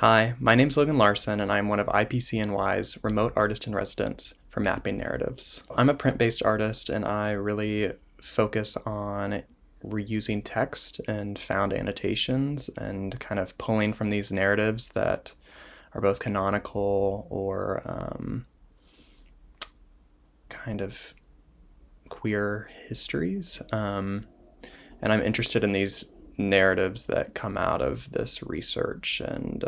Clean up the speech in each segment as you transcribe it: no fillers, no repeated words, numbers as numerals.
Hi, my name's Logan Larsen, and I'm one of IPCNY's remote artist in residence for mapping narratives. I'm a print-based artist, and I really focus on reusing text and found annotations and kind of pulling from these narratives that are both canonical or kind of queer histories. And I'm interested in these narratives that come out of this research and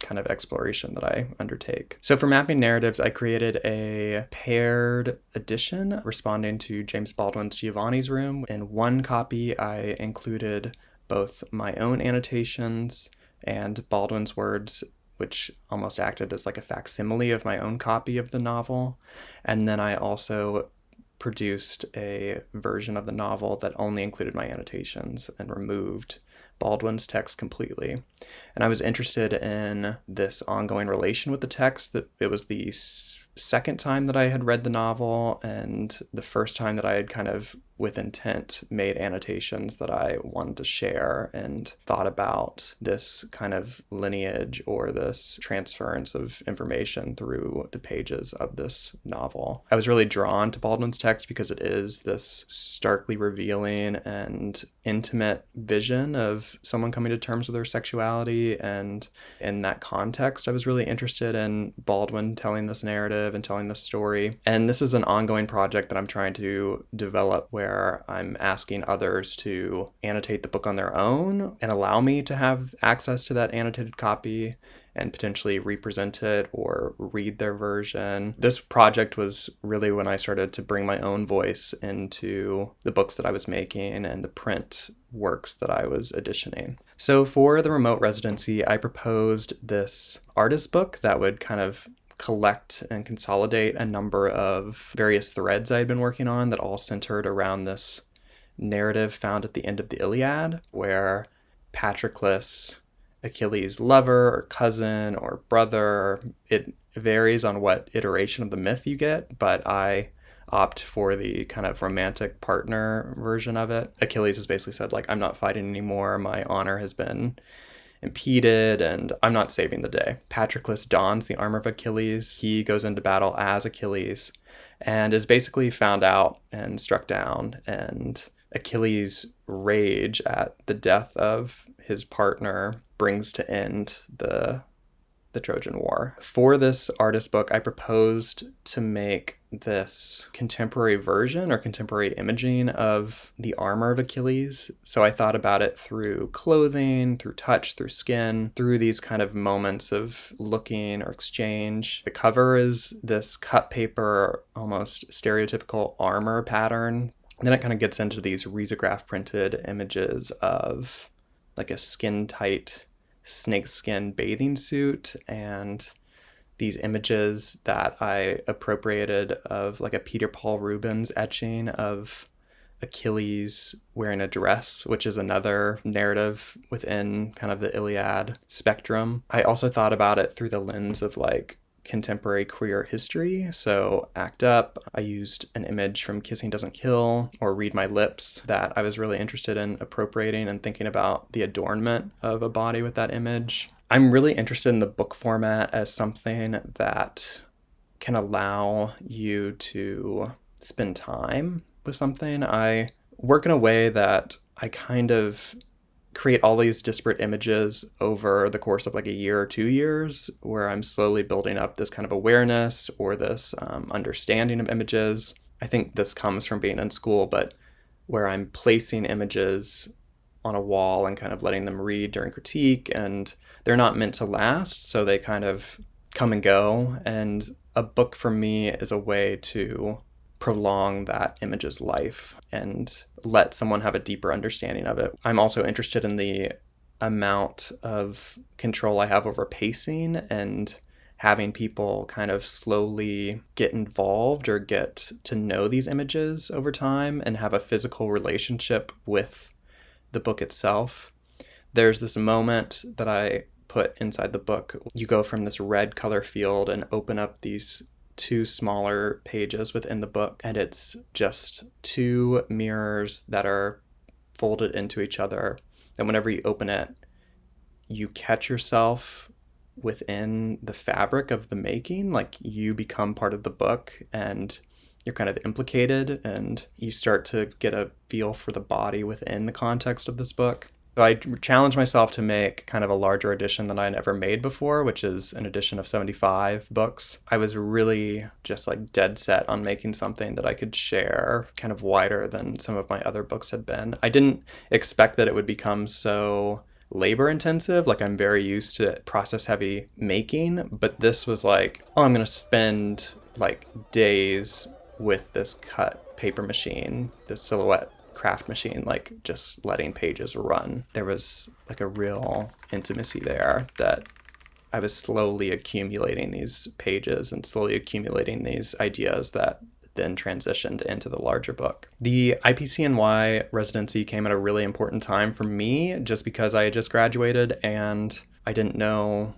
kind of exploration that I undertake. So for mapping narratives, I created a paired edition responding to James Baldwin's Giovanni's Room. In one copy, I included both my own annotations and Baldwin's words, which almost acted as like a facsimile of my own copy of the novel. And then I also produced a version of the novel that only included my annotations and removed Baldwin's text completely. And I was interested in this ongoing relation with the text, that it was the second time that I had read the novel and the first time that I had kind of with intent made annotations that I wanted to share and thought about this kind of lineage or this transference of information through the pages of this novel. I was really drawn to Baldwin's text because it is this starkly revealing and intimate vision of someone coming to terms with their sexuality, and in that context I was really interested in Baldwin telling this narrative and telling this story. And this is an ongoing project that I'm trying to develop where I'm asking others to annotate the book on their own and allow me to have access to that annotated copy and potentially represent it or read their version. This project was really when I started to bring my own voice into the books that I was making and the print works that I was editioning. So for the remote residency, I proposed this artist book that would kind of collect and consolidate a number of various threads I had been working on that all centered around this narrative found at the end of the Iliad, where Patroclus, Achilles' lover or cousin or brother, it varies on what iteration of the myth you get, but I opt for the kind of romantic partner version of it. Achilles has basically said, like, I'm not fighting anymore, my honor has been impeded, and I'm not saving the day. Patroclus dons the armor of Achilles. He goes into battle as Achilles and is basically found out and struck down, and Achilles' rage at the death of his partner brings to end the Trojan War. For this artist book, I proposed to make this contemporary version or contemporary imaging of the armor of Achilles. So I thought about it through clothing, through touch, through skin, through these kind of moments of looking or exchange. The cover is this cut paper, almost stereotypical armor pattern. And then it kind of gets into these risograph printed images of like a skin-tight snakeskin bathing suit, and these images that I appropriated of like a Peter Paul Rubens etching of Achilles wearing a dress, which is another narrative within kind of the Iliad spectrum. I also thought about it through the lens of like contemporary queer history. So Act Up, I used an image from Kissing Doesn't Kill or Read My Lips that I was really interested in appropriating and thinking about the adornment of a body with that image. I'm really interested in the book format as something that can allow you to spend time with something. I work in a way that I kind of create all these disparate images over the course of like a year or 2 years, where I'm slowly building up this kind of awareness or this understanding of images. I think this comes from being in school, but where I'm placing images on a wall and kind of letting them read during critique, and they're not meant to last, so they kind of come and go. And a book for me is a way to prolong that image's life and let someone have a deeper understanding of it. I'm also interested in the amount of control I have over pacing and having people kind of slowly get involved or get to know these images over time and have a physical relationship with the book itself. There's this moment that I put inside the book. You go from this red color field and open up these two smaller pages within the book, and it's just two mirrors that are folded into each other. And whenever you open it, you catch yourself within the fabric of the making. Like you become part of the book and you're kind of implicated, and you start to get a feel for the body within the context of this book. So I challenged myself to make kind of a larger edition than I had ever made before, which is an edition of 75 books. I was really just like dead set on making something that I could share kind of wider than some of my other books had been. I didn't expect that it would become so labor intensive. Like I'm very used to process heavy making, but this was like, oh, I'm going to spend like days with this cut paper machine, this silhouette craft machine, like just letting pages run. There was like a real intimacy there that I was slowly accumulating these pages and slowly accumulating these ideas that then transitioned into the larger book. The IPCNY residency came at a really important time for me just because I had just graduated and I didn't know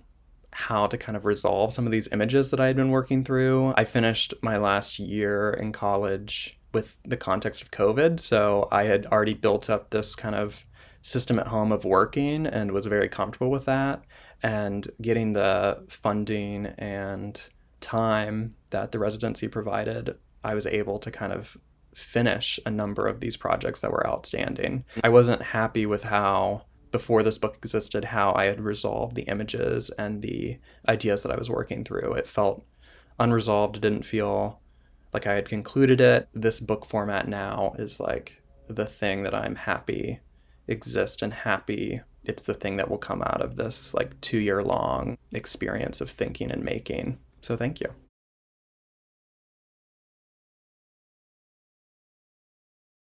how to kind of resolve some of these images that I had been working through. I finished my last year in college with the context of COVID, so I had already built up this kind of system at home of working and was very comfortable with that. And getting the funding and time that the residency provided, I was able to kind of finish a number of these projects that were outstanding. I wasn't happy with how, before this book existed, how I had resolved the images and the ideas that I was working through. It felt unresolved. It didn't feel like I had concluded it. This book format now is like the thing that I'm happy exists, and happy it's the thing that will come out of this like 2-year long experience of thinking and making. So thank you.